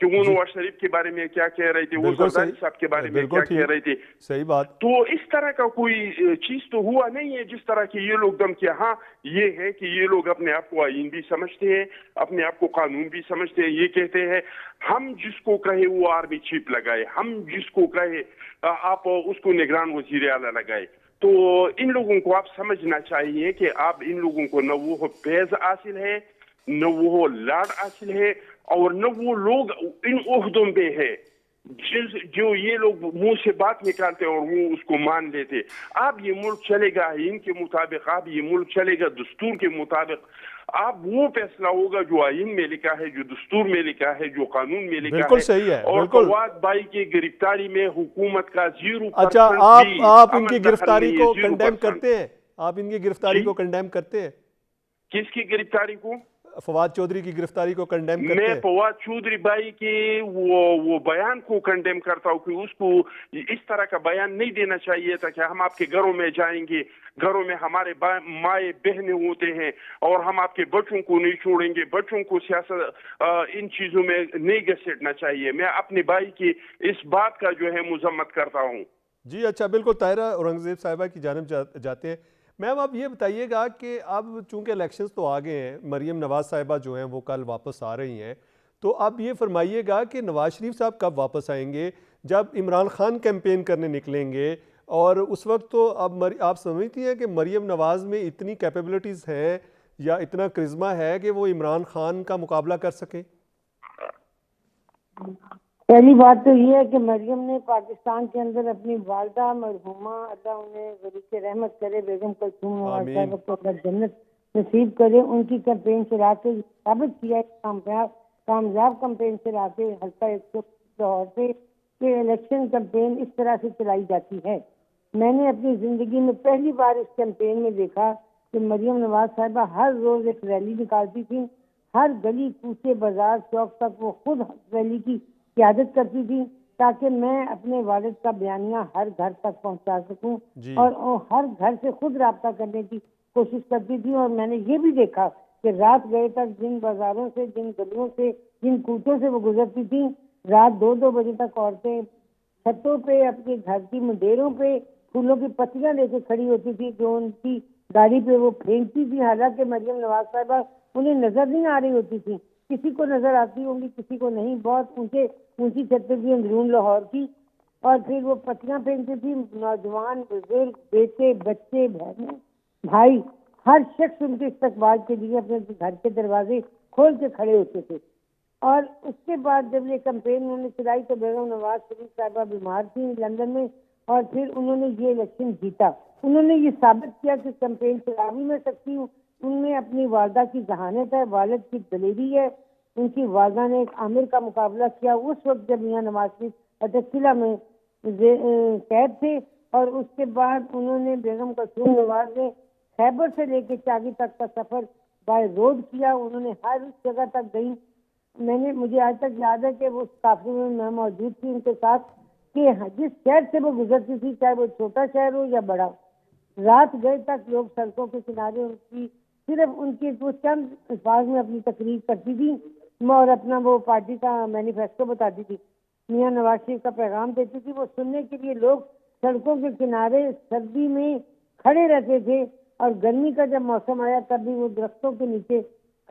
کہ وہ نواز شریف کے بارے میں کیا کہہ رہے تھے, وہ زرداری صاحب کے بارے میں کیا کہہ رہے تھے. صحیح بات. تو اس طرح کا کوئی چیز تو ہوا نہیں ہے جس طرح کی یہ لوگ دم کیا. ہاں یہ ہے کہ یہ لوگ اپنے آپ کو آئین بھی سمجھتے ہیں, اپنے آپ کو قانون بھی سمجھتے ہیں. یہ کہتے ہیں ہم جس کو کہے وہ آرمی چیف لگائے, ہم جس کو کہے آپ اس کو نگران وزیر اعلیٰ لگائے. تو ان لوگوں کو آپ سمجھنا چاہیے کہ آپ ان لوگوں کو نہ وہ فیض حاصل ہے, نہ وہ لاڈ حاصل ہے, اور نہ وہ لوگ ان عہدوں پہ ہے جو یہ لوگ منہ سے بات نکالتے اور وہ اس کو مان لیتے. اب یہ ملک چلے گا آئین کے مطابق, اب یہ ملک چلے گا دستور کے مطابق. اب وہ فیصلہ ہوگا جو آئین میں لکھا ہے, جو دستور میں لکھا ہے, جو قانون میں لکھا ہے. بالکل صحیح ہے. اور فواد بھائی کی گرفتاری میں حکومت کا 0%. اچھا, آپ ان کی گرفتاری کو کنڈیم کرتے ہیں؟ آپ ان کی گرفتاری کو کنڈیم کرتے ہیں؟ کس کی گرفتاری کو؟ فواد چودھری کی گرفتاری کو کنڈیم کرتے ہیں؟ میں فواد چودھری بھائی کے وہ بیان کو کنڈیم کرتا ہوں کہ اس کو اس طرح کا بیان نہیں دینا چاہیے تھا کہ ہم آپ کے گھروں میں جائیں گے, گھروں میں ہمارے مائیں بہنیں ہوتے ہیں اور ہم آپ کے بچوں کو نہیں چھوڑیں گے. بچوں کو سیاست ان چیزوں میں نہیں گھسیٹنا چاہیے. میں اپنے بھائی کی اس بات کا جو ہے مذمت کرتا ہوں. جی اچھا, بالکل. طاہرہ اورنگزیب صاحبہ کی جانب جاتے ہیں. میم آپ یہ بتائیے گا کہ اب چونکہ الیکشنز تو آگے ہیں, مریم نواز صاحبہ جو ہیں وہ کل واپس آ رہی ہیں, تو اب یہ فرمائیے گا کہ نواز شریف صاحب کب واپس آئیں گے؟ جب عمران خان کیمپین کرنے نکلیں گے, اور اس وقت تو اب آپ سمجھتی ہیں کہ مریم نواز میں اتنی کیپیبلٹیز ہیں یا اتنا کرزما ہے کہ وہ عمران خان کا مقابلہ کر سکیں؟ پہلی بات تو یہ ہے کہ مریم نے پاکستان کے اندر اپنی والدہ مرحومہ, اللہ انہیں غریق رحمت کرے, بیگم کلثوم نواز صاحبہ کو اللہ جنت نصیب کرے, ان کی کیمپین چلا کے ثابت کیا ہے, کامیاب کیمپین چلا کے حلقہ 100 لاہور سے, کہ الیکشن کیمپین اس طرح سے چلائی جاتی ہے. میں نے اپنی زندگی میں پہلی بار اس کیمپین میں دیکھا کہ مریم نواز صاحبہ ہر روز ایک ریلی نکالتی تھی, ہر گلی کوچے بازار چوک تک وہ خود ریلی کی قیادت کرتی تھی, تاکہ میں اپنے والد کا بیانیہ ہر گھر تک پہنچا سکوں. اور ہر گھر سے خود رابطہ کرنے کی کوشش کرتی تھی. اور میں نے یہ بھی دیکھا کہ رات گئے تک جن بازاروں سے, جن گلیوں سے, جن کوچوں سے وہ گزرتی تھی, رات 2-2 بجے تک عورتیں چھتوں پہ اپنے گھر کی مندروں پہ پھولوں کی پتیاں لے کے کھڑی ہوتی تھی, جو ان کی گاڑی پہ وہ پھینکتی تھی. حالانکہ مریم نواز صاحبہ انہیں نظر نہیں آ رہی ہوتی تھی, کسی کو نظر آتی ہوں گی, کسی کو نہیں. بہت اونچی چھتیں تھی اندرون لاہور کی, اور پھر وہ پتیاں پھینکتی تھی. نوجوان, بزرگ, بیٹے, بچے, بہنیں, بھائی, ہر شخص ان کے استقبال کے لیے اپنے گھر کے دروازے کھول کے کھڑے ہوتے تھے. اور اس کے بعد جب یہ کیمپین انہوں نے چلائی تو بیگم نواز شریف صاحبہ بیمار تھی لندن میں, اور پھر انہوں نے یہ الیکشن جیتا. انہوں نے یہ ثابت کیا کہ کیمپین چلا بھی میں سکتی ہوں. ان میں اپنی والدہ کی ذہانت ہے, والد کی دلیری ہے. ان کی والدہ نے ایک عامر کا مقابلہ کیا اس وقت جب میاں نواز شریف اٹکلا میں قید تھے, اور اس کے بعد انہوں نے بیگم کلثوم نواز نے خیبر سے لے کے چاگی تک کا سفر بائی روڈ کیا. انہوں نے ہر اس جگہ تک گئی. مجھے آج تک یاد ہے کہ وہ قافلے میں میں موجود تھی ان کے ساتھ, کہ جس شہر سے وہ گزرتی تھی, چاہے وہ چھوٹا شہر ہو یا بڑا, رات گئے تک لوگ سڑکوں کے کنارے ان کی صرف ان کے وہ چند الفاظ میں اپنی تقریر کرتی تھی, اور اپنا وہ پارٹی کا مینیفیسٹو بتاتی تھی, میاں نواز شریف کا پیغام دیتی تھی. وہ سننے کے لیے لوگ سڑکوں کے کنارے سردی میں کھڑے رہتے تھے, اور گرمی کا جب موسم آیا تب بھی وہ درختوں کے نیچے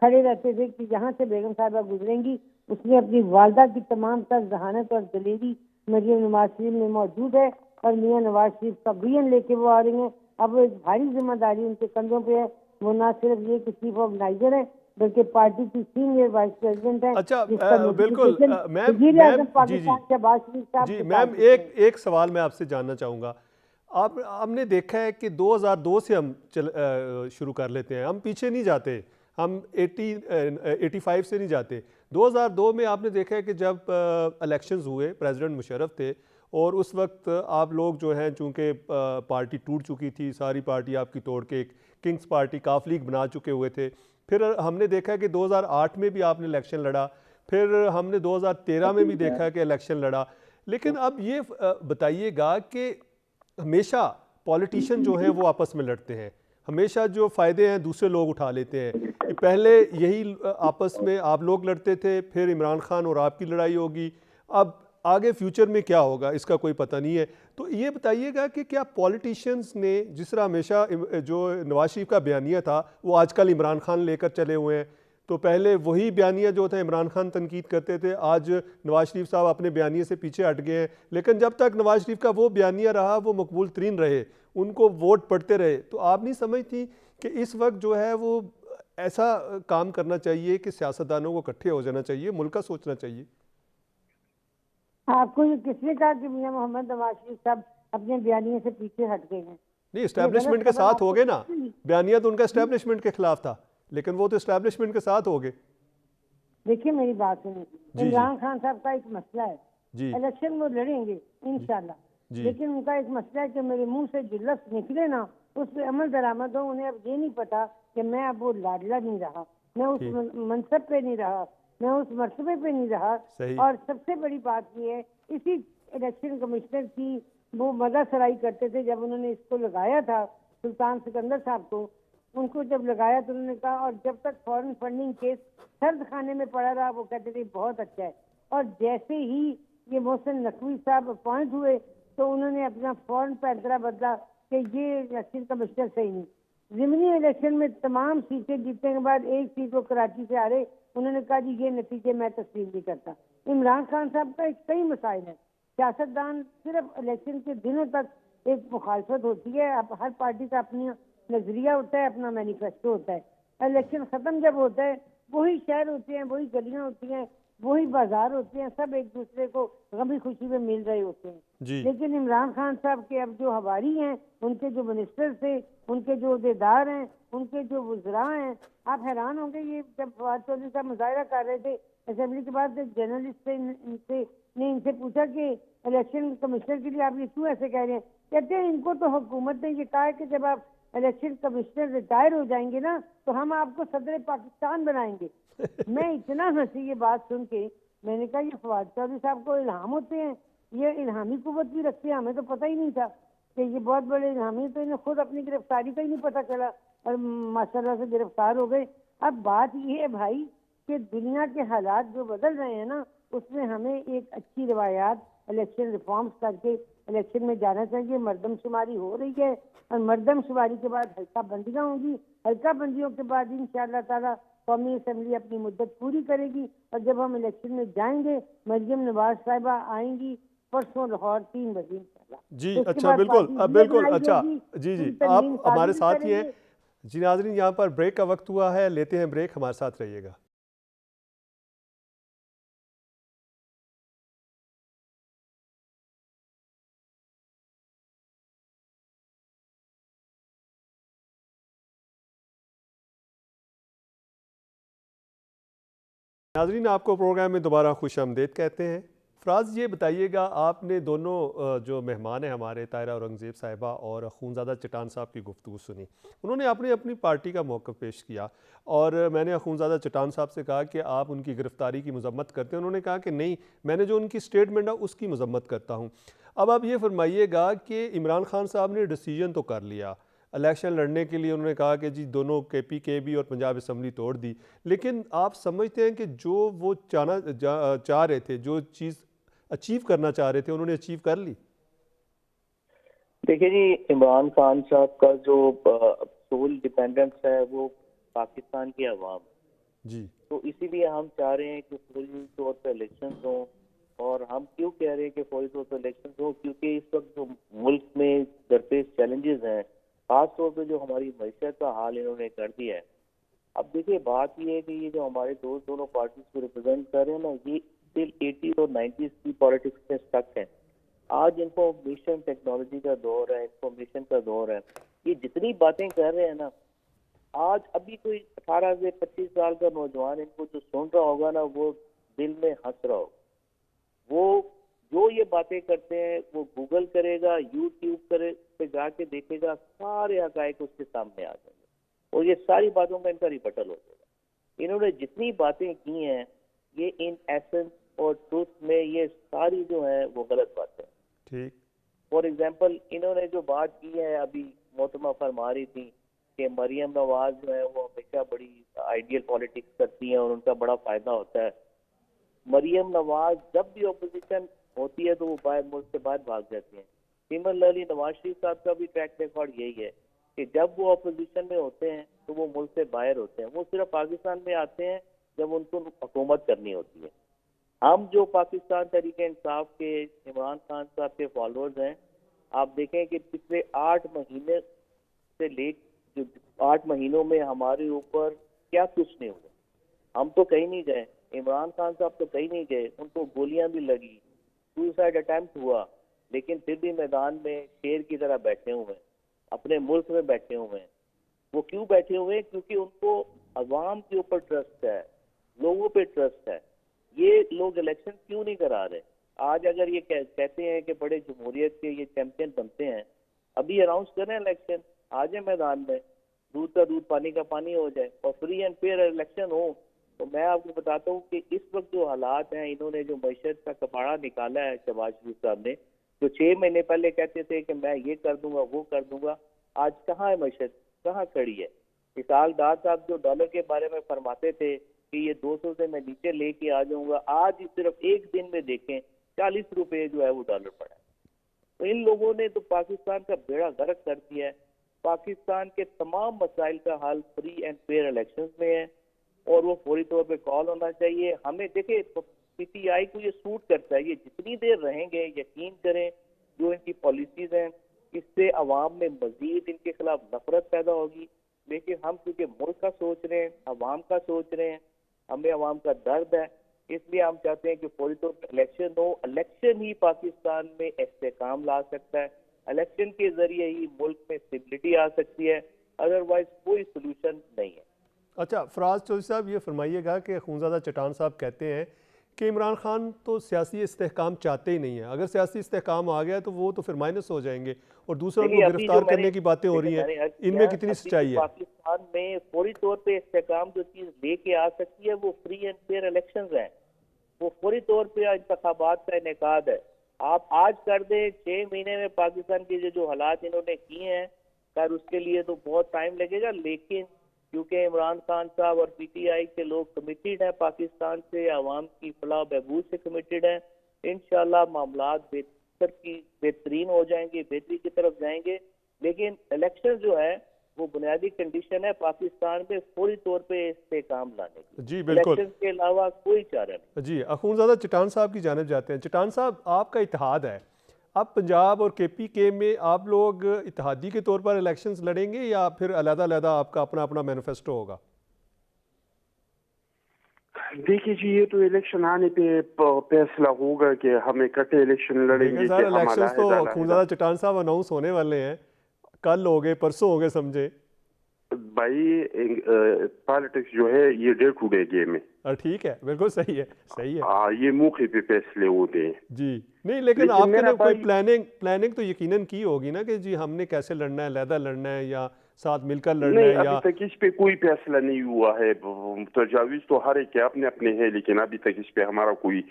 کھڑے رہتے تھے کہ جہاں سے بیگم صاحبہ گزریں گی. اس میں اپنی والدہ کی تمام تر ذہانت اور دلیری مریم نواز شریف میں موجود ہے, اور میاں نواز شریف کا ویژن لے کے وہ آ رہی ہیں. اب ایک بھاری ذمہ داری ان کے کندھوں پہ ہے. وہ نہ صرف یہ کہ چیف آرگنائزر ہے بلکہ پارٹی کی سینئر وائس پریزیڈنٹ ہے. اچھا بالکل میم, ایک سوال میں آپ سے جاننا چاہوں گا. ہم نے دیکھا ہے کہ 2002 سے ہم شروع کر لیتے ہیں, ہم پیچھے نہیں جاتے, ہم 85 سے نہیں جاتے. 2002 میں آپ نے دیکھا ہے کہ جب الیکشنز ہوئے, پریزیڈنٹ مشرف تھے, اور اس وقت آپ لوگ جو ہیں چونکہ پارٹی ٹوٹ چکی تھی, ساری پارٹی آپ کی توڑ کے ایک کنگز پارٹی کاف لیگ بنا چکے ہوئے تھے. پھر ہم نے دیکھا کہ 2008 میں بھی آپ نے الیکشن لڑا, پھر ہم نے 2013 میں بھی دیکھا کہ الیکشن لڑا. لیکن اب یہ بتائیے گا کہ ہمیشہ پولیٹیشین جو ہیں وہ آپس میں لڑتے ہیں, ہمیشہ جو فائدے ہیں دوسرے لوگ اٹھا لیتے ہیں. پہلے یہی آپس میں آپ لوگ لڑتے تھے, پھر عمران خان اور آپ کی لڑائی ہوگی, اب آگے فیوچر میں کیا ہوگا اس کا کوئی پتہ نہیں ہے. تو یہ بتائیے گا کہ کیا پولیٹیشینز نے, جس طرح ہمیشہ جو نواز شریف کا بیانیہ تھا وہ آج کل عمران خان لے کر چلے ہوئے ہیں, تو پہلے وہی بیانیہ جو تھا عمران خان تنقید کرتے تھے, آج نواز شریف صاحب اپنے بیانیے سے پیچھے ہٹ گئے ہیں, لیکن جب تک نواز شریف کا وہ بیانیہ رہا وہ مقبول ترین رہے, ان کو ووٹ پڑتے رہے, تو آپ نہیں سمجھتی کہ اس وقت جو ہے وہ ایسا کام کرنا چاہیے کہ سیاستدانوں کو اکٹھے ہو جانا چاہیے, ملک کا سوچنا چاہیے؟ آپ کو یہ کس نے کہا کہ میاں محمد نواز شریف صاحب اپنے بیانیے سے پیچھے ہٹ گئے ہیں؟ نہیں, اسٹیبلشمنٹ کے ساتھ ہو گئے نا, بیانیہ تو ان کا اسٹیبلشمنٹ کے خلاف تھا, لیکن وہ تو اسٹیبلشمنٹ کے ساتھ ہو گئے. دیکھیے میری بات سنیں, عمران خان صاحب کا ایک مسئلہ ہے, جی الیکشن وہ لڑیں گے انشاءاللہ, لیکن ان کا ایک مسئلہ ہے کہ میرے منہ سے جو لفظ نکلے نا اس پہ عمل درآمد ہو. انہیں اب یہ نہیں پتا کہ میں اب وہ لاڈلا نہیں رہا, میں اس منصب پہ نہیں رہا, میں اس مرتبے پہ نہیں رہا. اور سب سے بڑی بات یہ ہے, اسی الیکشن کمشنر کی وہ مدح سرائی کرتے تھے جب انہوں نے اس کو لگایا تھا سلطان سکندر صاحب کو, ان کو جب لگایا تو انہوں نے کہا, اور جب تک فورن فنڈنگ کیس سرد خانے میں پڑا رہا وہ کہتے تھے بہت اچھا ہے, اور جیسے ہی یہ محسن نقوی صاحب اپوائنٹ ہوئے تو انہوں نے اپنا فورن پیدرا بدلا کہ یہ الیکشن کمشنر صحیح نہیں. ضمنی الیکشن میں تمام سیٹیں جیتنے کے بعد ایک سیٹ وہ کراچی سے آ رہے, انہوں نے کہا جی یہ نتیجے میں تسلیم نہیں کرتا. عمران خان صاحب کا ایک کئی مسائل ہیں, سیاستدان صرف الیکشن کے دنوں تک ایک مخالفت ہوتی ہے, اب ہر پارٹی کا اپنی نظریہ ہوتا ہے, اپنا مینیفیسٹو ہوتا ہے. الیکشن ختم جب ہوتا ہے وہی شہر ہوتے ہیں, وہی گلیاں ہوتی ہیں, وہی بازار ہوتے ہیں, سب ایک دوسرے کو غمی خوشی میں مل رہے ہوتے ہیں. لیکن عمران خان صاحب کے اب جو ہواری ہیں, ان کے جو منسٹر تھے, ان کے جو عہدیدار ہیں, ان کے جو وزراء ہیں, آپ حیران ہوں گے. یہ جب فواد چودھری صاحب مظاہرہ کر رہے تھے اسمبلی کے بعد, ایک جرنلسٹ نے ان سے پوچھا کہ الیکشن کمشنر کے لیے آپ یہ کیوں ایسے کہہ رہے ہیں؟ کہتے ہیں ان کو تو حکومت نے یہ کہا ہے کہ جب آپ الیکشن کمشنر ریٹائر ہو جائیں گے نا تو ہم آپ کو صدر پاکستان بنائیں گے. میں اتنا ہنسی یہ بات سن کے, میں نے کہا یہ فواد چودھری صاحب کو الہام ہوتے ہیں, یہ الہامی قوت بھی رکھتے ہیں, ہمیں تو پتہ ہی نہیں تھا کہ یہ بہت بڑے الہامی, تو انہیں خود اپنی گرفتاری کا ہی نہیں پتہ چلا اور ماشاءاللہ سے گرفتار ہو گئے. اب بات یہ ہے بھائی کہ دنیا کے حالات جو بدل رہے ہیں نا, اس میں ہمیں ایک اچھی روایات الیکشن ریفارمز کر کے الیکشن میں جانا چاہیے. مردم شماری ہو رہی ہے, اور مردم شماری کے بعد حلقہ بندیاں ہوں گی, حلقہ بندیوں کے بعد انشاءاللہ تعالی قومی اسمبلی اپنی مدت پوری کرے گی, اور جب ہم الیکشن میں جائیں گے مریم نواز صاحبہ آئیں گی پرسوں لاہور 3 بجے انشاءاللہ. جی اچھا, بالکل اچھا, جی آپ ہمارے ساتھ ہی ہیں. جی ناظرین, یہاں پر بریک کا وقت ہوا ہے, لیتے ہیں بریک, ہمارے ساتھ رہیے گا. ناظرین, آپ کو پروگرام میں دوبارہ خوش آمدید کہتے ہیں. فراز, یہ بتائیے گا, آپ نے دونوں جو مہمان ہیں ہمارے, طاہرہ اورنگزیب صاحبہ اور اخونزادہ چٹان صاحب کی گفتگو سنی. انہوں نے اپنی پارٹی کا موقف پیش کیا, اور میں نے اخونزادہ چٹان صاحب سے کہا کہ آپ ان کی گرفتاری کی مذمت کرتے ہیں. انہوں نے کہا کہ نہیں, میں نے جو ان کی سٹیٹمنٹ ہے اس کی مذمت کرتا ہوں. اب آپ یہ فرمائیے گا کہ عمران خان صاحب نے ڈیسیجن تو کر لیا, الیکشن لڑنے کے لیے انہوں نے کہا کہ جی دونوں کے بی اور پنجاب اسمبلی توڑ دی, لیکن آپ سمجھتے ہیں کہ جو وہ چاہ رہے تھے, جو چیز اچیو کرنا چاہ رہے تھے, انہوں نے اچیو کر لی؟ دیکھیے جی, عمران خان صاحب کا جو سول ڈیپینڈنس ہے وہ پاکستان کی عوام جی, تو اسی لیے ہم چاہ رہے ہیں کہ فوری طور پہ الیکشنز ہوں. اور ہم کیوں کہہ رہے ہیں کہ فوری طور پہ الیکشنز ہوں؟ کیونکہ اس وقت جو ملک میں درپیش چیلنجز ہیں, خاص طور پہ جو ہماری معیشت کا حال انہوں نے کر دیا ہے. اب دیکھیے بات یہ ہے کہ یہ جو ہمارے دوست دونوں پارٹیز کو ریپرزینٹ کر رہے ہیں نا, یہ اسٹل 80s اور 90s کی پالیٹکس میں اسٹک ہیں. آج انفارمیشن ٹیکنالوجی کا دور ہے, انفارمیشن کا دور ہے. یہ جتنی باتیں کر رہے ہیں نا, آج ابھی کوئی 18 سے 25 سال کا نوجوان ان کو جو سن رہا ہوگا نا, وہ دل میں ہنس رہا ہوگا. وہ جو یہ باتیں کرتے ہیں وہ گوگل کرے گا, یوٹیوب پہ جا کے دیکھے گا, سارے حقائق اس کے سامنے آ جائیں گے, اور یہ ساری باتوں کا ان کا ریبٹل ہو جائے گا. انہوں نے جتنی باتیں کی ہیں یہ ان ایسنس اور ٹروتھ میں یہ ساری جو ہیں وہ غلط باتیں ہیں. ٹھیک. فار ایگزامپل انہوں نے جو بات کی ہے, ابھی محترمہ فرما رہی تھی کہ مریم نواز جو ہے وہ ہمیشہ بڑی آئیڈیل پالیٹکس کرتی ہیں اور ان کا بڑا فائدہ ہوتا ہے. مریم نواز جب بھی اپوزیشن ہوتی ہے تو وہ ملک سے باہر بھاگ جاتے ہیں. سملرلی نواز شریف صاحب کا بھی ٹریک ریکارڈ یہی ہے کہ جب وہ اپوزیشن میں ہوتے ہیں تو وہ ملک سے باہر ہوتے ہیں. وہ صرف پاکستان میں آتے ہیں جب ان کو حکومت کرنی ہوتی ہے. ہم جو پاکستان تحریک انصاف کے عمران خان صاحب کے فالوورز ہیں، آپ دیکھیں کہ پچھلے 8 مہینے سے جو 8 مہینوں میں ہمارے اوپر کیا کچھ نہیں ہوا. ہم تو کہیں نہیں گئے، عمران خان صاحب تو کہیں نہیں گئے، ان کو گولیاں بھی لگی، سوسائڈ اٹیمپٹ ہوا، لیکن پھر بھی میدان میں شیر کی طرح بیٹھے ہوئے ہیں، اپنے ملک میں بیٹھے ہوئے ہیں. وہ کیوں بیٹھے ہوئے ہیں؟ کیونکہ ان کو عوام کے اوپر ٹرسٹ ہے، لوگوں پہ ٹرسٹ ہے. یہ لوگ الیکشن کیوں نہیں کرا رہے؟ آج اگر یہ کہتے ہیں کہ بڑے جمہوریت کے یہ چیمپئن بنتے ہیں، ابھی اناؤنس کریں الیکشن، آ جائیں میدان میں، دودھ کا دودھ پانی کا پانی ہو جائے اور فری اینڈ فیئر الیکشن ہو. تو میں آپ کو بتاتا ہوں کہ اس وقت جو حالات ہیں، انہوں نے جو معیشت کا کپاڑا نکالا ہے شہباز شریف صاحب نے، جو 6 مہینے پہلے کہتے تھے کہ میں یہ کر دوں گا وہ کر دوں گا، آج کہاں ہے معیشت، کہاں کھڑی ہے؟ اسحاق ڈار صاحب جو ڈالر کے بارے میں فرماتے تھے کہ یہ 200 سے میں نیچے لے کے آ جاؤں گا، آج صرف ایک دن میں دیکھیں 40 روپے جو ہے وہ ڈالر پڑا ہے. تو ان لوگوں نے تو پاکستان کا بیڑا غرق کر دیا ہے. پاکستان کے تمام مسائل کا حل فری اینڈ فیئر الیکشنز میں ہے اور وہ فوری طور پہ کال ہونا چاہیے. ہمیں دیکھیں پی ٹی آئی کو یہ سوٹ کرتا ہے، یہ جتنی دیر رہیں گے یقین کریں جو ان کی پالیسیز ہیں اس سے عوام میں مزید ان کے خلاف نفرت پیدا ہوگی. لیکن ہم کیونکہ ملک کا سوچ رہے ہیں، عوام کا سوچ رہے ہیں، ہمیں عوام کا درد ہے، اس لیے ہم چاہتے ہیں کہ فوری طور پر الیکشن ہو. الیکشن ہی پاکستان میں استحکام لا سکتا ہے، الیکشن کے ذریعے ہی ملک میں اسٹیبلٹی آ سکتی ہے، ادروائز کوئی سلوشن نہیں ہے. اچھا فراز چودھری صاحب، یہ فرمائیے گا کہ خونزادہ چٹان صاحب کہتے ہیں کہ عمران خان تو سیاسی استحکام چاہتے ہی نہیں ہیں، اگر سیاسی استحکام آ گیا تو وہ تو پھر مائنس ہو جائیں گے، اور دوسروں کو گرفتار کرنے کی باتیں ہو رہی ہیں، ان میں کتنی سچائی ہے؟ پاکستان میں فوری طور پہ استحکام جو چیز لے کے آ سکتی ہے وہ فری اینڈ فیئر الیکشنز ہیں. وہ فوری طور پہ انتخابات کا انعقاد ہے. آپ آج کر دیں، 6 مہینے میں پاکستان کے جو حالات انہوں نے کیے ہیں، خیر اس کے لیے تو بہت ٹائم لگے گا، لیکن کیونکہ عمران خان صاحب اور پی ٹی آئی کے لوگ کمیٹیڈ ہیں، پاکستان سے عوام کی فلاح و بہبود سے کمیٹیڈ ہیں، انشاءاللہ معاملات بہترین ہو جائیں گے، بہتری کی طرف جائیں گے. لیکن الیکشن جو ہے وہ بنیادی کنڈیشن ہے پاکستان میں فوری طور پہ استحکام لانے کی. جی بالکل، الیکشن کے علاوہ کوئی چارہ نہیں. جی اخونزادہ چٹان صاحب کی جانب جاتے ہیں. چٹان صاحب، آپ کا اتحاد ہے، اب پنجاب اور کے پی کے میں آپ لوگ اتحادی کے طور پر الیکشنز لڑیں گے یا پھر علیحدہ علیحدہ آپ کا اپنا اپنا مینیفیسٹو ہوگا؟ دیکھیے جی، یہ تو الیکشن آنے پہ فیصلہ ہوگا کہ ہمیں کٹے الیکشن لڑیں گے سر الیکشنز تو خونزادہ چٹان صاحب اناؤنس ہونے والے ہیں، کل ہو گئے پرسوں ہو گئے سمجھے. بھائی پالیٹکس جو ہے یہ ڈے ٹو ڈے گیم ہے. ٹھیک ہے، بالکل صحیح ہے، صحیح ہے. یہ موقع پہ فیصلے ہوتے ہیں. جی نہیں، لیکن آپ نے کوئی پلاننگ تو یقیناً کی ہوگی نا کہ جی ہم نے کیسے لڑنا ہے، علیحدہ لڑنا ہے یا ساتھ مل کر لڑنا ہے؟ نہیں، ابھی تک اس پہ کوئی فیصلہ نہیں ہوا ہے. تجاویز تو ہر ایک کے اپنے اپنے ہیں، لیکن ابھی تک اس پہ ہمارا کوئی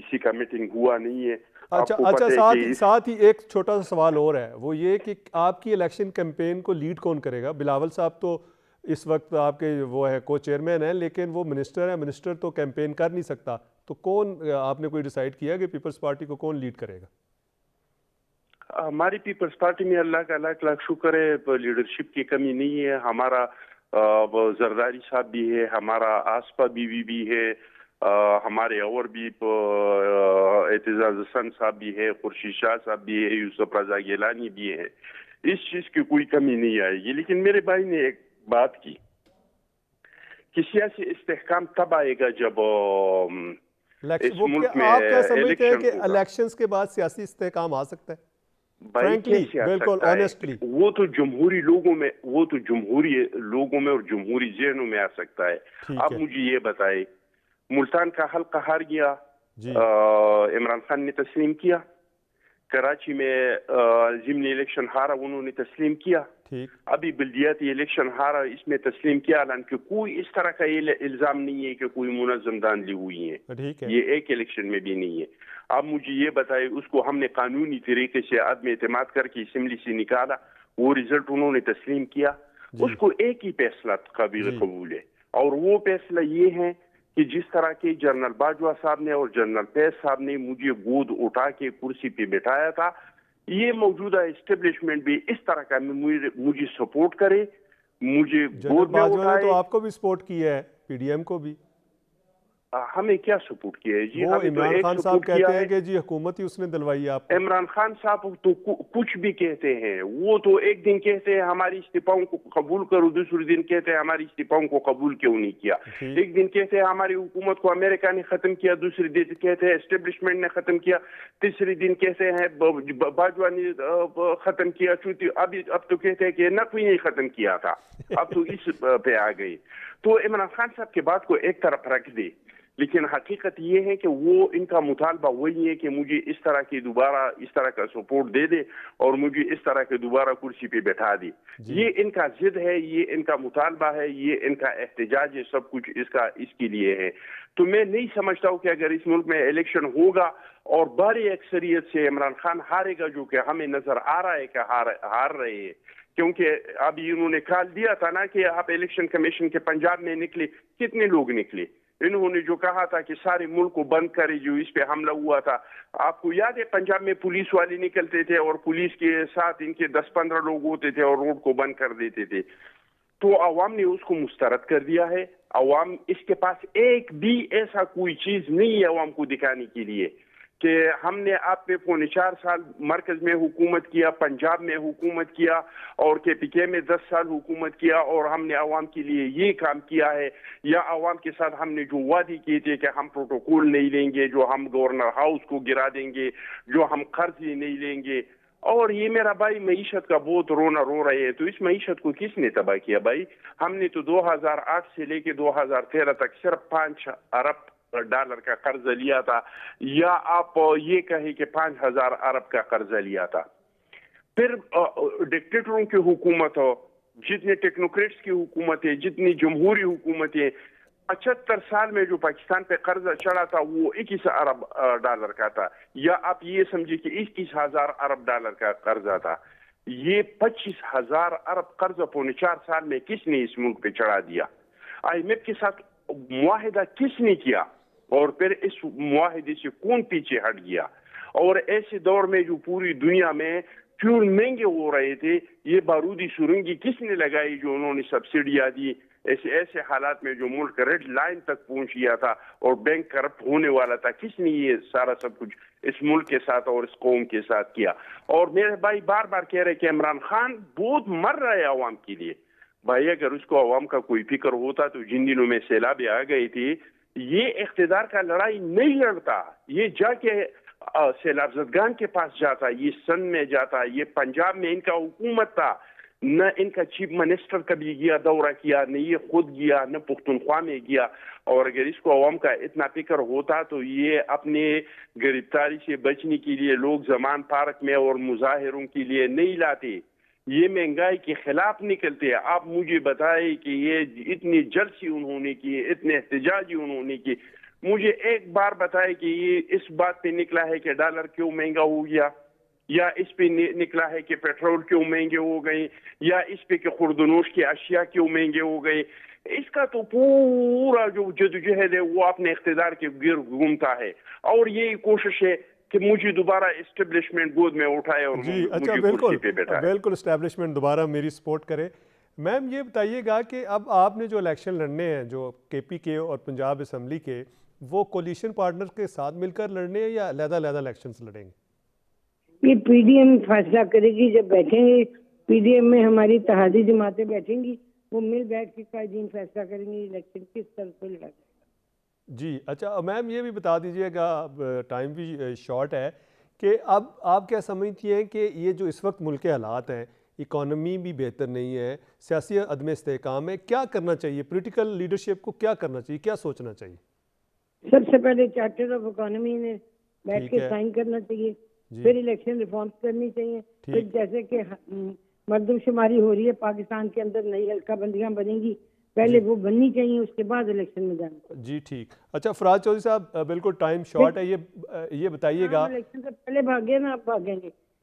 سی کا میٹنگ ہوا نہیں ہے. اچھا ساتھ ہی ایک چھوٹا سا سوال اور ہے، وہ یہ کہ آپ کی الیکشن کیمپین کو لیڈ کون کرے گا؟ بلاول صاحب تو اس وقت آپ کے وہ ہے کو چیئرمین ہیں، لیکن وہ منسٹر ہے، منسٹر تو کیمپین کر نہیں سکتا، تو کون آپ نے کوئی ڈیسائیڈ کیا کہ پیپلز پارٹی کو کون لیڈ کرے گا؟ ہماری پیپلز پارٹی میں اللہ کا لاکھ لاکھ شکر ہے، لیڈرشپ کی کمی نہیں ہے. ہمارا زرداری صاحب بھی ہے، ہمارا آسپا بیوی بھی ہے، ہمارے اور بھی اعتزاز حسن صاحب بھی ہے، خورشید شاہ صاحب بھی ہے، یوسف رضا گیلانی بھی ہے. اس چیز کی کوئی کمی نہیں آئے گی. لیکن میرے بھائی نے ایک بات کی کہ سیاسی استحکام تب آئے گا جب اس ملک میں آپ کیا سمجھتے ہیں کہ الیکشنز کے بعد سیاسی استحکام آ سکتا ہے؟ بالکل آنیسٹلی وہ تو جمہوری لوگوں میں اور جمہوری ذہنوں میں آ سکتا ہے. اب مجھے یہ بتائے، ملتان کا حلقہ ہار گیا، عمران خان نے تسلیم کیا. کراچی میں ضمنی الیکشن ہارا، انہوں نے تسلیم کیا. ابھی بلدیاتی الیکشن ہارا، اس میں تسلیم کیا. حالانکہ کوئی اس طرح کا الزام نہیں ہے کہ کوئی منظم داندلی ہوئی ہے، یہ ایک الیکشن میں بھی نہیں ہے. اب مجھے یہ بتائے، اس کو ہم نے قانونی طریقے سے عدم اعتماد کر کے اسمبلی سے نکالا، وہ رزلٹ انہوں نے تسلیم کیا. اس کو ایک ہی فیصلہ قابل قبول ہے، اور وہ فیصلہ یہ ہے کہ جس طرح کے جنرل باجوہ صاحب نے اور جنرل پیس صاحب نے مجھے گود اٹھا کے کرسی پہ بٹھایا تھا، یہ موجودہ اسٹیبلشمنٹ بھی اس طرح کا مجھے سپورٹ کرے، مجھے گود میں باجوہ نے اٹھائے۔ تو آپ کو بھی سپورٹ کیا ہے، پی ڈی ایم کو بھی۔ ہمیں کیا سپورٹ کیا ہے جی؟ وہ ہمیں تو عمران ایک خان صاحب سپورٹ کیا کہتے ہے، ہیں کہ جی حکومت ہی اس نے دلوائی آپ کو۔ عمران خان صاحب تو کچھ بھی کہتے ہیں، وہ تو ایک دن کہتے ہیں ہماری استعفاؤں کو قبول کرو، دوسرے دن کہتے ہیں ہماری استعفاؤں کو قبول کیوں نہیں کیا، ایک دن کہتے ہیں ہماری حکومت کو امریکہ نے ختم کیا، دوسرے دن کہتے ہیں اسٹیبلشمنٹ نے ختم کیا، تیسرے دن کہتے ہیں باجوہ نے ختم کیا، اب تو کہتے ہیں کہ نقوی نے ختم کیا تھا، اب تو اس پہ آ گئی۔ تو عمران خان صاحب کے بات کو ایک طرف رکھ دے، لیکن حقیقت یہ ہے کہ وہ ان کا مطالبہ وہی ہے کہ مجھے اس طرح کا سپورٹ دے دے اور مجھے اس طرح کے دوبارہ کرسی پہ بیٹھا دے۔ یہ ان کا ضد ہے، یہ ان کا مطالبہ ہے، یہ ان کا احتجاج ہے، سب کچھ اس کے لیے ہے۔ تو میں نہیں سمجھتا ہوں کہ اگر اس ملک میں الیکشن ہوگا اور بڑی اکثریت سے عمران خان ہارے گا، جو کہ ہمیں نظر آ رہا ہے کہ ہار رہے ہیں، کیونکہ ابھی انہوں نے کال دیا تھا نا کہ آپ الیکشن کمیشن کے پنجاب میں نکلے، کتنے لوگ نکلے؟ انہوں نے جو کہا تھا کہ سارے ملک کو بند کرے، جو اس پہ حملہ ہوا تھا، آپ کو یاد ہے پنجاب میں پولیس والے نکلتے تھے اور پولیس کے ساتھ ان کے 10-15 لوگ ہوتے تھے اور روڈ کو بند کر دیتے تھے، تو عوام نے اس کو مسترد کر دیا ہے۔ عوام اس کے پاس ایک بھی ایسا کوئی چیز نہیں ہے عوام کو دکھانے کے لیے کہ ہم نے آپ پہ 4.25 سال مرکز میں حکومت کیا، پنجاب میں حکومت کیا اور کے پی کے میں 10 سال حکومت کیا اور ہم نے عوام کے لیے یہ کام کیا ہے، یا عوام کے ساتھ ہم نے جو وعدے کیے تھے کہ ہم پروٹوکول نہیں لیں گے، جو ہم گورنر ہاؤس کو گرا دیں گے، جو ہم قرض ہی نہیں لیں گے۔ اور یہ میرا بھائی معیشت کا بہت رونا رو رہے ہیں، تو اس معیشت کو کس نے تباہ کیا بھائی؟ ہم نے تو 2008 سے لے کے 2013 تک صرف 5 ارب ڈالر کا قرض لیا تھا، یا آپ یہ کہیں کہ 5000 ارب کا قرض لیا تھا۔ پھر ڈکٹیٹروں کی حکومت ہو، جتنے ٹیکنوکریٹس کی حکومت ہے، جتنی جمہوری حکومتیں، 75 سال میں جو پاکستان پہ قرضہ چڑھا تھا وہ 21 ارب ڈالر کا تھا، یا آپ یہ سمجھے کہ 21,000 ارب ڈالر کا قرضہ تھا۔ یہ 25,000 ارب قرضہ 4.25 سال میں کس نے اس ملک پہ چڑھا دیا؟ آئی ایم ایف کے ساتھ معاہدہ کس نے کیا اور پھر اس معاہدے سے کون پیچھے ہٹ گیا؟ اور ایسے دور میں جو پوری دنیا میں فیول مہنگے ہو رہے تھے، یہ بارودی سرنگی کس نے لگائی جو انہوں نے سبسڈیاں دی؟ ایسے حالات میں جو ملک ریڈ لائن تک پہنچ گیا تھا اور بینک کرپٹ ہونے والا تھا، کس نے یہ سارا سب کچھ اس ملک کے ساتھ اور اس قوم کے ساتھ کیا؟ اور میرے بھائی بار بار کہہ رہے کہ عمران خان بہت مر رہا ہے عوام کے لیے۔ بھائی اگر اس کو عوام کا کوئی فکر ہوتا تو جن دنوں میں سیلابیں آ گئی تھی، یہ اقتدار کا لڑائی نہیں لڑتا، یہ جا کے سیلاب زدگان کے پاس جاتا، یہ سندھ میں جاتا، یہ پنجاب میں ان کا حکومت تھا، نہ ان کا چیف منسٹر کبھی گیا دورہ کیا، نہ یہ خود گیا، نہ پختونخوا میں گیا۔ اور اگر اس کو عوام کا اتنا فکر ہوتا تو یہ اپنے گرفتاری سے بچنے کے لیے لوگ زمان پارک میں اور مظاہروں کے لیے نہیں لاتے، یہ مہنگائی کے خلاف نکلتے۔ آپ مجھے بتائیں کہ یہ اتنی جلسی انہوں نے کی، اتنے احتجاج انہوں نے کی، مجھے ایک بار بتائے کہ یہ اس بات پہ نکلا ہے کہ ڈالر کیوں مہنگا ہو گیا، یا اس پہ نکلا ہے کہ پیٹرول کیوں مہنگے ہو گئے، یا اس پہ کہ خوردنوش کی اشیاء کیوں مہنگے ہو گئے۔ اس کا تو پورا جو جدوجہد ہے وہ اپنے اقتدار کے گرد گھومتا ہے، اور یہی کوشش ہے کہ مجھے دوبارہ اسٹیبلشمنٹ گود میں اٹھائے اور جی مجھے کرسی پہ بیٹھائے۔ بالکل اسٹیبلشمنٹ دوبارہ میری سپورٹ کرے۔ میم یہ بتائیے گا کہ اب آپ نے جو الیکشن لڑنے ہیں جو کے پی کے اور پنجاب اسمبلی کے، وہ کولیشن پارٹنر کے ساتھ مل کر لڑنے ہیں یا علیحدہ علیحدہ الیکشنز لڑیں گے؟ یہ پی ڈی ایم فیصلہ کرے گی، جب بیٹھیں گے پی ڈی ایم میں ہماری اتحادی جماعتیں بیٹھیں گی، وہ مل بیٹھ کے قائدین فیصلہ کریں گے الیکشن کس طرح سے لڑا۔ جی اچھا میم یہ بھی بتا دیجئے گا، ٹائم بھی شارٹ ہے، کہ اب آپ کیا سمجھتی ہیں کہ یہ جو اس وقت ملک کے حالات ہیں، اکانومی بھی بہتر نہیں ہے، سیاسی عدم استحکام ہے، کیا کرنا چاہیے؟ پولیٹیکل لیڈرشپ کو کیا کرنا چاہیے، کیا سوچنا چاہیے؟ سب سے پہلے چارٹر آف اکانومی نے بیٹھ کے سائن کرنا چاہیے، پھر الیکشن ریفارمز کرنی چاہیے، پھر جیسے کہ مردم شماری ہو رہی ہے پاکستان کے اندر، نئی حلقہ بندیاں بنیں گی، پہلے وہ بننی چاہیے، اس کے بعد الیکشن میں جانا چاہیے۔ جی ٹھیک۔ اچھا فراز چودھری صاحب بالکل ٹائم شارٹ ہے، یہ بتائیے گا، الیکشن سے پہلے بھاگے نا آپ بھاگیں گے،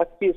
25